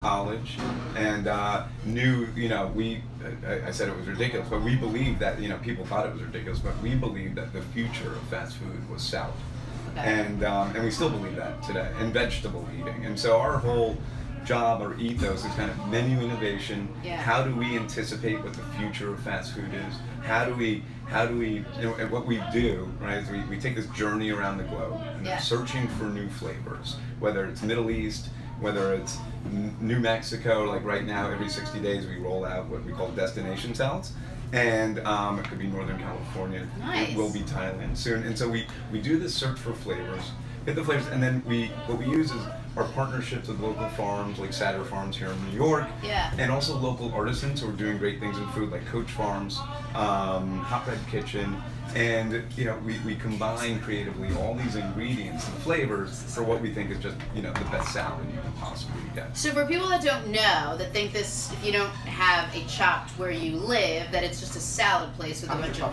college and knew, I said it was ridiculous, but we believed that, people thought it was ridiculous, but we believed that the future of fast food was salad. Okay. And we still believe that today, and vegetable eating. And so our whole job or ethos is kind of menu innovation. Yeah. How do we anticipate what the future of fast food is? How do we, and what we do, right, is we take this journey around the globe and searching for new flavors, whether it's Middle East, whether it's New Mexico, like right now, every 60 days we roll out what we call destination salads. And it could be Northern California. Nice. It will be Thailand soon. And so we do this search for flavors, get the flavors, and then what we use is our partnerships with local farms, like Satter Farms here in New York, and also local artisans who are doing great things in food, like Coach Farms, Hotbed Kitchen, and we combine creatively all these ingredients and flavors for what we think is just the best salad you can possibly get. So for people that don't know, that think this, if you don't have a Chopt where you live, that it's just a salad place with a bunch of...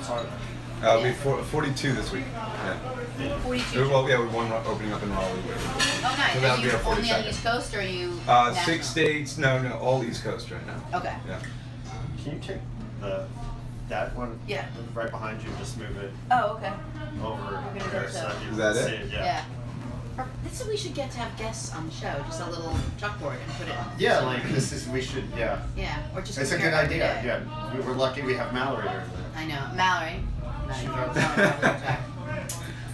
We have 42 this week. Yeah. 42? Well, yeah, we have one opening up in Raleigh. Oh, nice. So are you only on the East Coast, or are you 6 states? No, all East Coast right now. Okay. Yeah. Can you take that one right behind you, just move it okay. over there so that you Is that can it? see it? Yeah. That's what we should get to have guests on the show. Just a little chalkboard and put it. Yeah, like we should. Yeah. Yeah, or just. It's a good idea. Yeah, we were lucky we have Mallory here. I know, Mallory.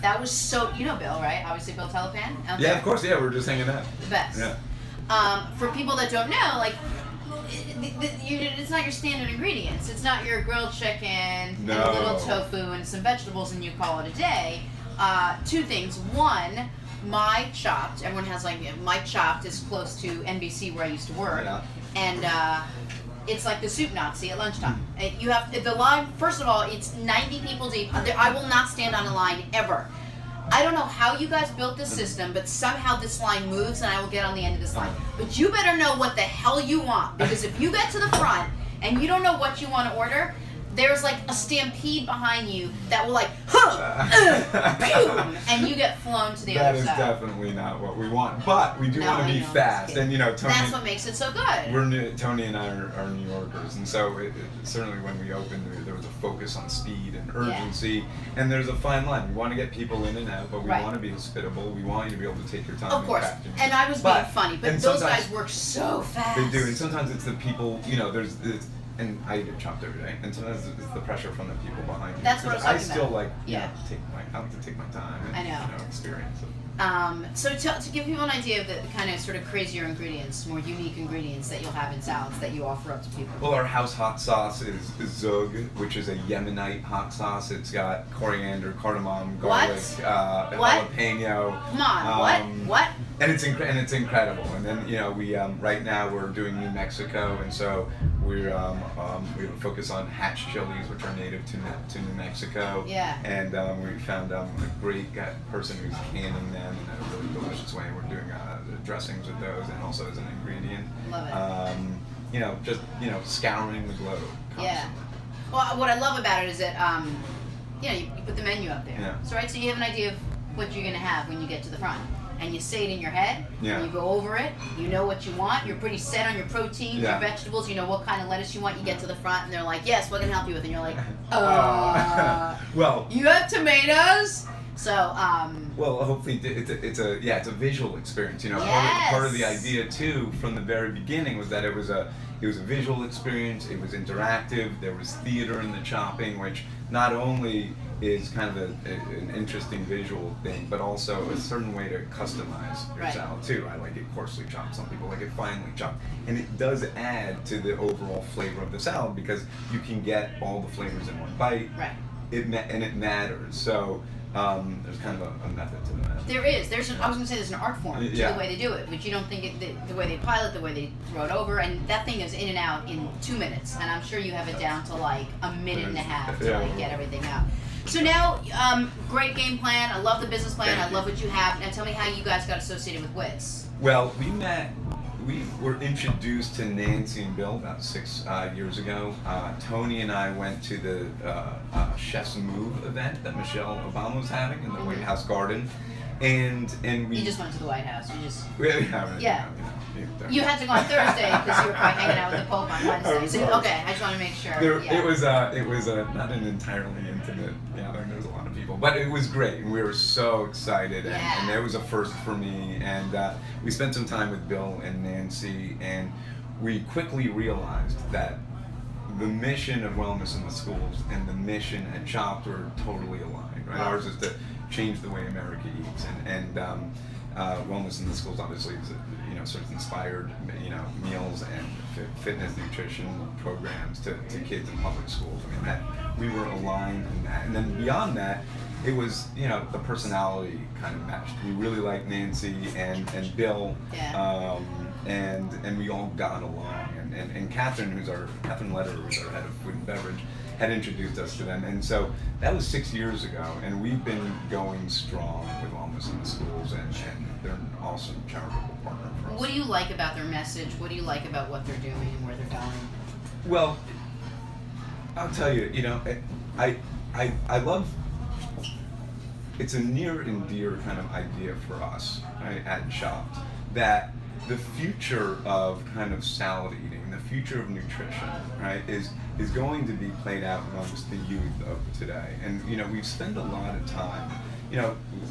That was so. You know Bill, right? Obviously, Bill Telepan. Yeah, of course. Yeah, we're just hanging out. The best. Yeah. For people that don't know, like. It's not your standard ingredients. It's not your grilled chicken and a little tofu and some vegetables and you call it a day. Two things. One, my Chopt. Everyone has my Chopt is close to NBC where I used to work, and it's like the soup Nazi at lunchtime. You have the line. First of all, it's 90 people deep. I will not stand on a line ever. I don't know how you guys built this system, but somehow this line moves and I will get on the end of this line. But you better know what the hell you want, because if you get to the front and you don't know what you want to order, there's like a stampede behind you that will boom, and you get flown to the other side. That is definitely not what we want, but we do want to be fast, and Tony. That's what makes it so good. Tony and I are New Yorkers, and so certainly when we opened, there was a focus on speed and urgency, and there's a fine line. We want to get people in and out, but we want to be hospitable. We want you to be able to take your time. Of course, and I was being funny, but those guys work so fast. They do, and sometimes it's the people. And I eat Chopt every day, and sometimes it's the pressure from the people behind you. That's what I was talking about. I like to take my time and experience it. So to give people an idea of the kind of sort of crazier ingredients, more unique ingredients that you'll have in salads that you offer up to people. Well, our house hot sauce is Zug, which is a Yemenite hot sauce. It's got coriander, cardamom, garlic, jalapeno. Come on, what? And it's incredible. And then we right now we're doing New Mexico, and so we focus on hatch chilies, which are native to New Mexico. Yeah. And we found a great person who's canning them in a really delicious way. We're doing dressings with those, and also as an ingredient. Love it. Just scouring the globe constantly. Yeah. Well, what I love about it is that you put the menu up there. Yeah. So you have an idea of what you're gonna have when you get to the front. And you say it in your head, and you go over it, you know what you want, you're pretty set on your proteins, your vegetables, you know what kind of lettuce you want, you get to the front, and they're like, yes, what can I help you with? And you're like, well, you have tomatoes? So, well, hopefully it's a visual experience, part of the idea too, from the very beginning, was that it was a visual experience, it was interactive, there was theater in the chopping, which not only is kind of an interesting visual thing, but also a certain way to customize your salad too. I like it coarsely chopped, some people like it finely chopped. And it does add to the overall flavor of the salad because you can get all the flavors in one bite. Right. It matters. So there's kind of a method to the madness. There is. I was going to say there's an art form to the way they do it, but you don't think the way they pilot, the way they throw it over, and that thing is in and out in 2 minutes, and I'm sure you have it down to like a minute and a half to get everything out. So now, great game plan. I love the business plan. I love what you have. Now tell me how you guys got associated with Wiz. Well, we were introduced to Nancy and Bill about 6 years ago. Tony and I went to the Chef's Move event that Michelle Obama was having in the White House garden. And we... You just went to the White House. You just... Yeah. You had to go on Thursday because you were probably hanging out with the Pope on Wednesday. So, okay, I just want to make sure. It was not an entirely intimate gathering. There was a lot of people, but it was great, and we were so excited, and it was a first for me. And we spent some time with Bill and Nancy, and we quickly realized that the mission of wellness in the schools and the mission at Chopt were totally aligned. Right? Ours is to change the way America eats, and wellness in the schools obviously is sort of inspired meals and fitness nutrition programs to kids in public schools. I mean, that we were aligned in that, and then beyond that, it was the personality kind of matched. We really liked Nancy and Bill, and we all got along. And Catherine Lederer, who's our head of food and beverage, had introduced us to them, and so that was 6 years ago, and we've been going strong with wellness in the schools, and they're an awesome charitable partner for us. What do you like about their message? What do you like about what they're doing and where they're going? Well, I'll tell you, I love. It's a near and dear kind of idea for us, right, at Chopt, that the future of kind of salad eating, the future of nutrition, right, is going to be played out amongst the youth of today. And we've spent a lot of time.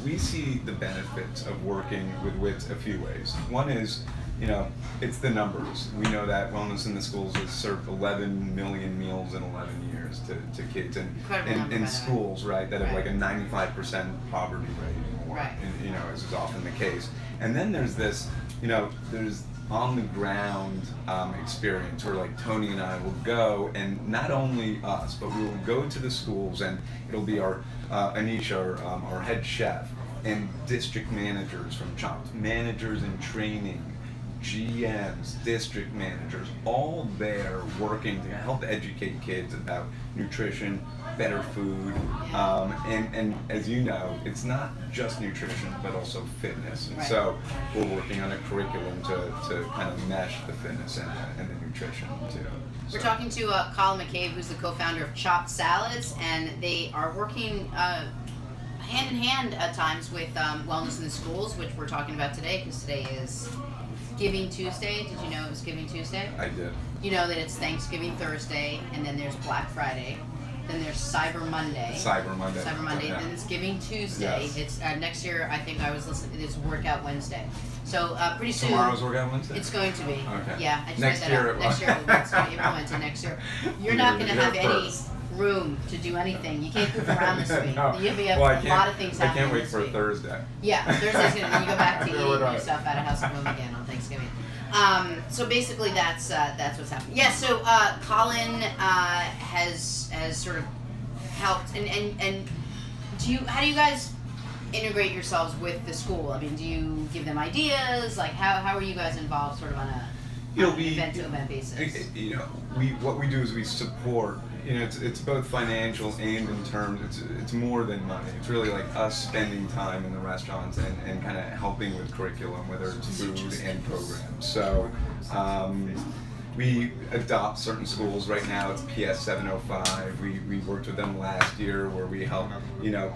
We see the benefits of working with WITS a few ways. One is, it's the numbers. We know that wellness in the schools has served 11 million meals in 11 years to kids, and in schools, right, that have like a 95% poverty rate, or, as is often the case. And then there's this, there's on the ground experience where like Tony and I will go, and not only us, but we will go to the schools, and it'll be our Anish, our head chef, and district managers from Chopt, managers in training, GMs, district managers, all there working to help educate kids about nutrition, better food, and as you know, it's not just nutrition, but also fitness. And so we're working on a curriculum to kind of mesh the fitness and the nutrition too. We're talking to Colin McCabe, who's the co-founder of Chopt Salads, and they are working hand in hand at times with wellness in the schools, which we're talking about today, because today is Giving Tuesday. Did you know it was Giving Tuesday? I did. You know that it's Thanksgiving Thursday, and then there's Black Friday, then there's Cyber Monday. Then it's Giving Tuesday. Yes. It's next year. I think I was listening. It's Workout Wednesday. So pretty soon. Tomorrow's Workout Wednesday. It's going to be. Okay. Yeah, I just next made year that up. Next year it's going to be implemented next year. You're not going to have any room to do anything. You can't goof around this week. No. You have a lot of things happening. I can't wait this for week. Thursday. Yeah, Thursday's good. Then you go back to eating your stuff out of House of Moon again on Thanksgiving. So basically, that's what's happening. Yeah. So Colin has sort of helped, and how do you guys integrate yourselves with the school? I mean, do you give them ideas? Like, how are you guys involved, sort of on a event to event basis? What we do is we support. It's both financial and in terms. It's more than money. It's really like us spending time in the restaurants and kind of helping with curriculum, whether it's food and programs. So we adopt certain schools. Right now it's PS 705. We worked with them last year where we helped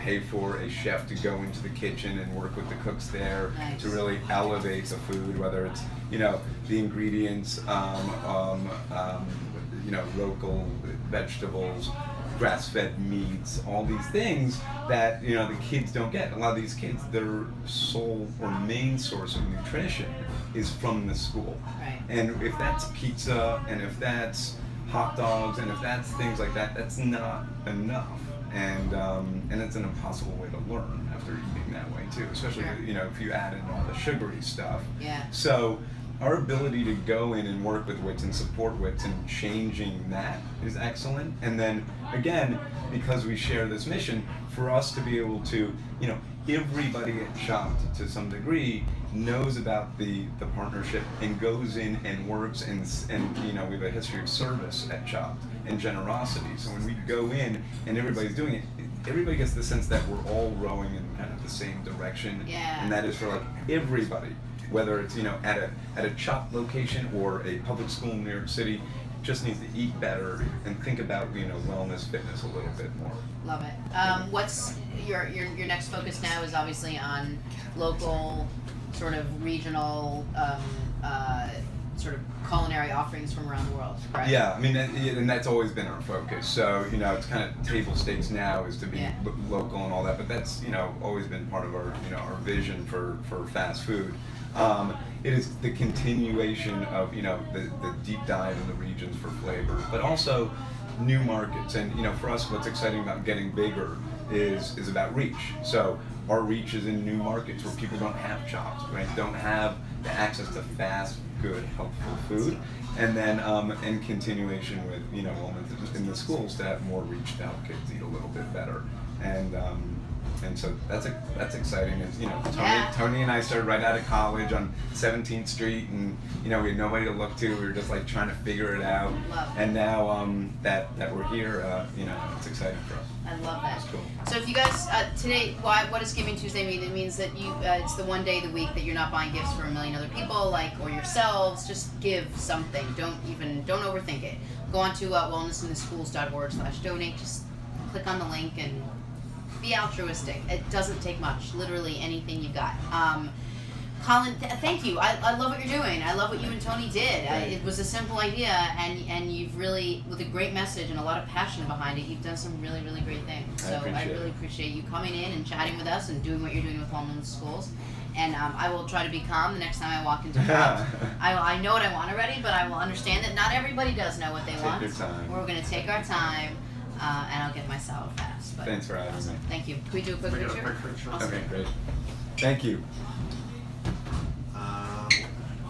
pay for a chef to go into the kitchen and work with the cooks there to really elevate the food, whether it's the ingredients, local vegetables, grass-fed meats, all these things that the kids don't get. A lot of these kids, their sole or main source of nutrition is from the school. Right. And if that's pizza, and if that's hot dogs, and if that's things like that, that's not enough. And it's an impossible way to learn after eating that way too, especially if you add in all the sugary stuff. Yeah. So our ability to go in and work with WITS and support WITS and changing that is excellent. And then again, because we share this mission, for us to be able to, everybody at Chopt to some degree knows about the partnership and goes in and works and we have a history of service at Chopt and generosity. So when we go in and everybody's doing it, everybody gets the sense that we're all rowing in kind of the same direction. Yeah. And that is for like everybody. Whether it's at a Chopt location or a public school in New York City, just needs to eat better and think about wellness, fitness a little bit more. Love it. What's your next focus now is obviously on local sort of regional sort of culinary offerings from around the world, correct? Yeah, I mean, and that's always been our focus. So, you know, it's kind of table stakes now is to be local and all that, but that's, you know, always been part of our, you know, our vision for fast food. It is the continuation of, you know, the deep dive in the regions for flavor, but also new markets. And, you know, for us, what's exciting about getting bigger is about reach. So our reach is in new markets where people don't have Chopt, right? Don't have the access to fast, good, helpful food. And then in continuation with, you know, in the schools to have more reach to help kids eat a little bit better. And so that's exciting. It's, you know, Tony and I started right out of college on 17th Street, and you know, we had nobody to look to. We were just like trying to figure it out. And now that we're here, you know, it's exciting for us. I love that. It's cool. So if you guys today, what does Giving Tuesday mean? It means that you it's the one day of the week that you're not buying gifts for a million other people, like, or yourselves. Just give something. Don't overthink it. Go on to wellnessintheschools.org/donate. Just click on the link and be altruistic. It doesn't take much. Literally anything you've got. Colin, thank you. I love what you're doing. I love what you and Tony did. It was a simple idea, and you've really, with a great message and a lot of passion behind it, you've done some really, really great things. So I really appreciate you coming in and chatting with us and doing what you're doing with Wellness Schools. And I will try to be calm the next time I walk into Chopt. I know what I want already, but I will understand that not everybody does know what they want. Take your time. We're going to take our time. And I'll get my salad fast. But thanks for having me. Thank you. Can we do a quick picture? Awesome. Okay, great. Thank you.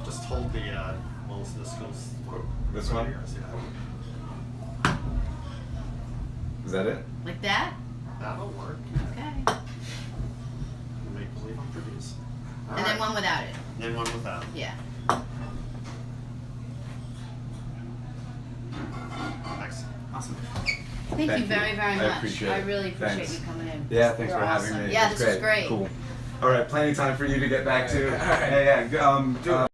Just hold the Wellness in the Schools. This one? Is that it? Like that? That'll work. Okay. Make believe I'm produced. And then one without it. Then one without. Yeah. Excellent. Awesome. Thank you very, very much. I really appreciate you coming in. Yeah, thanks You're for awesome. having me. Yeah, this was great. Cool. All right, plenty of time for you to get back to. Yeah, yeah.